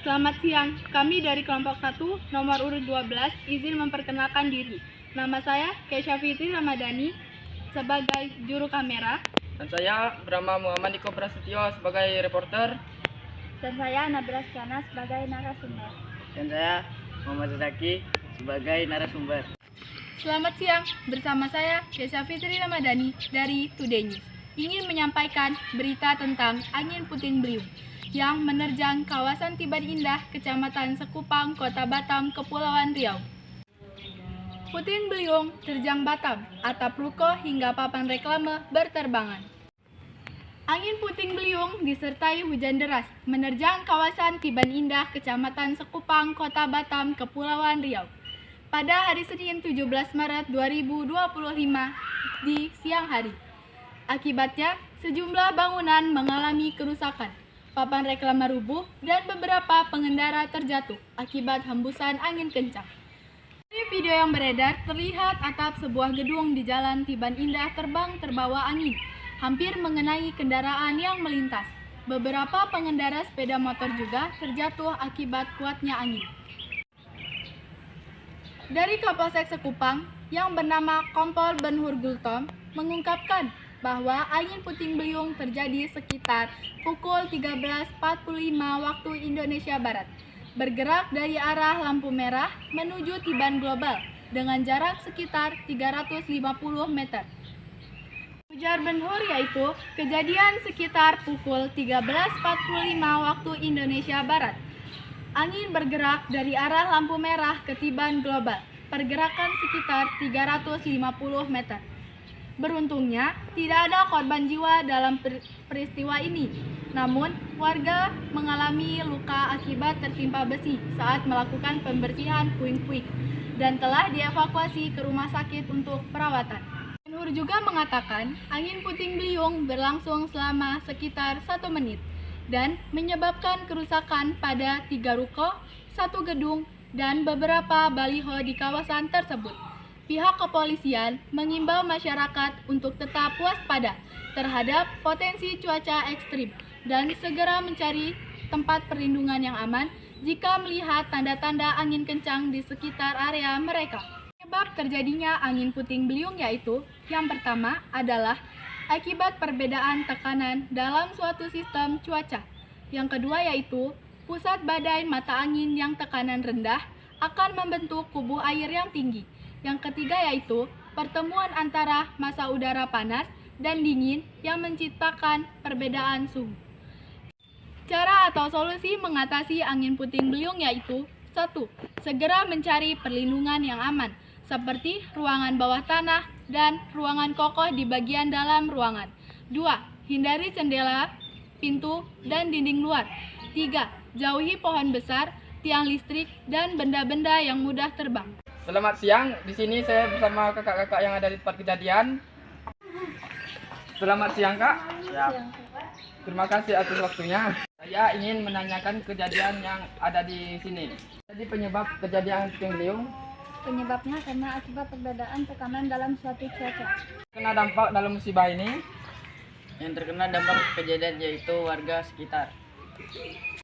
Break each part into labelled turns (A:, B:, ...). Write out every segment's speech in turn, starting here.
A: Selamat siang, kami dari kelompok 1, nomor urut 12, izin memperkenalkan diri. Nama saya Kesha Fitri Ramadhani sebagai juru kamera.
B: Dan saya bernama Muhammad Niko Prasetyo sebagai reporter.
C: Dan saya Nabila Syana sebagai narasumber.
D: Dan saya Muhammad Zaki sebagai narasumber.
A: Selamat siang, bersama saya Kesha Fitri Ramadhani dari Today News. Ingin menyampaikan berita tentang angin puting beliung yang menerjang kawasan Tiban Indah, Kecamatan Sekupang, Kota Batam, Kepulauan Riau. Puting beliung terjang Batam, atap ruko hingga papan reklame berterbangan. Angin puting beliung disertai hujan deras menerjang kawasan Tiban Indah, Kecamatan Sekupang, Kota Batam, Kepulauan Riau. Pada hari Senin 17 Maret 2025 di siang hari. Akibatnya, sejumlah bangunan mengalami kerusakan, papan reklame rubuh, dan beberapa pengendara terjatuh akibat hembusan angin kencang. Dari video yang beredar, terlihat atap sebuah gedung di Jalan Tiban Indah terbang terbawa angin, hampir mengenai kendaraan yang melintas. Beberapa pengendara sepeda motor juga terjatuh akibat kuatnya angin. Dari Kapolsek Sekupang yang bernama Kompol Benhur Gultom mengungkapkan bahwa angin puting beliung terjadi sekitar pukul 13.45 waktu Indonesia Barat, bergerak dari arah lampu merah menuju Tiban Global dengan jarak sekitar 350 meter. Ujar Benhur yaitu kejadian sekitar pukul 13.45 waktu Indonesia Barat. Angin bergerak dari arah lampu merah ke Tiban Global, pergerakan sekitar 350 meter. Beruntungnya, tidak ada korban jiwa dalam peristiwa ini. Namun, warga mengalami luka akibat tertimpa besi saat melakukan pembersihan puing-puing dan telah dievakuasi ke rumah sakit untuk perawatan. Benhur juga mengatakan, angin puting beliung berlangsung selama sekitar 1 menit dan menyebabkan kerusakan pada 3 ruko, 1 gedung, dan beberapa baliho di kawasan tersebut. Pihak kepolisian mengimbau masyarakat untuk tetap waspada terhadap potensi cuaca ekstrim dan segera mencari tempat perlindungan yang aman jika melihat tanda-tanda angin kencang di sekitar area mereka. Penyebab terjadinya angin puting beliung yaitu yang pertama adalah akibat perbedaan tekanan dalam suatu sistem cuaca. Yang kedua yaitu pusat badai mata angin yang tekanan rendah akan membentuk kubu air yang tinggi. Yang ketiga yaitu pertemuan antara massa udara panas dan dingin yang menciptakan perbedaan suhu. Cara atau solusi mengatasi angin puting beliung yaitu 1. Segera mencari perlindungan yang aman, seperti ruangan bawah tanah dan ruangan kokoh di bagian dalam ruangan. 2. Hindari jendela, pintu, dan dinding luar. 3. Jauhi pohon besar, tiang listrik, dan benda-benda yang mudah terbang.
B: Selamat siang, di sini saya bersama kakak-kakak yang ada di tempat kejadian. Selamat siang kak.
D: Siap.
B: Terima kasih atas waktunya. Saya ingin menanyakan kejadian yang ada di sini. Jadi penyebab kejadian puting beliung?
C: Penyebabnya karena akibat perbedaan tekanan dalam suatu cuaca.
B: Kena dampak dalam musibah ini?
D: Yang terkena dampak kejadian yaitu warga sekitar.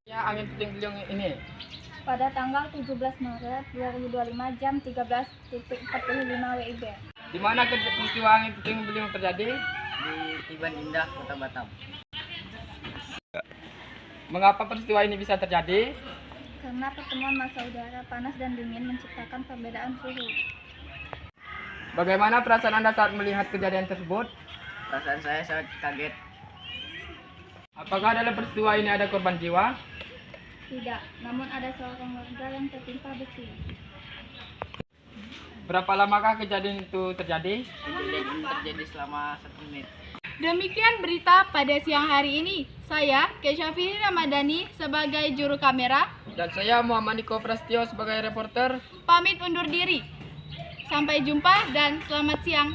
B: Ya, angin puting beliung ini.
C: Pada tanggal 17 Maret 2025 jam 13.45 WIB.
B: Di mana peristiwa angin puting beliung terjadi?
D: Di Tiban Indah, Kota Batam.
B: Mengapa peristiwa ini bisa terjadi?
C: Karena pertemuan massa udara panas dan dingin menciptakan perbedaan suhu.
B: Bagaimana perasaan Anda saat melihat kejadian tersebut?
D: Perasaan saya sangat kaget.
B: Apakah dalam peristiwa ini ada korban jiwa?
C: Tidak, namun ada seorang warga yang tertimpa besi.
B: Berapa lamakah kejadian itu terjadi?
D: Kejadian ini terjadi selama 1 menit.
A: Demikian berita pada siang hari ini. Saya, Kesha Fitri Ramadhani sebagai juru kamera,
B: Dan saya Muhammad Niko Prasetyo sebagai reporter.
A: pamit undur diri. Sampai jumpa dan selamat siang.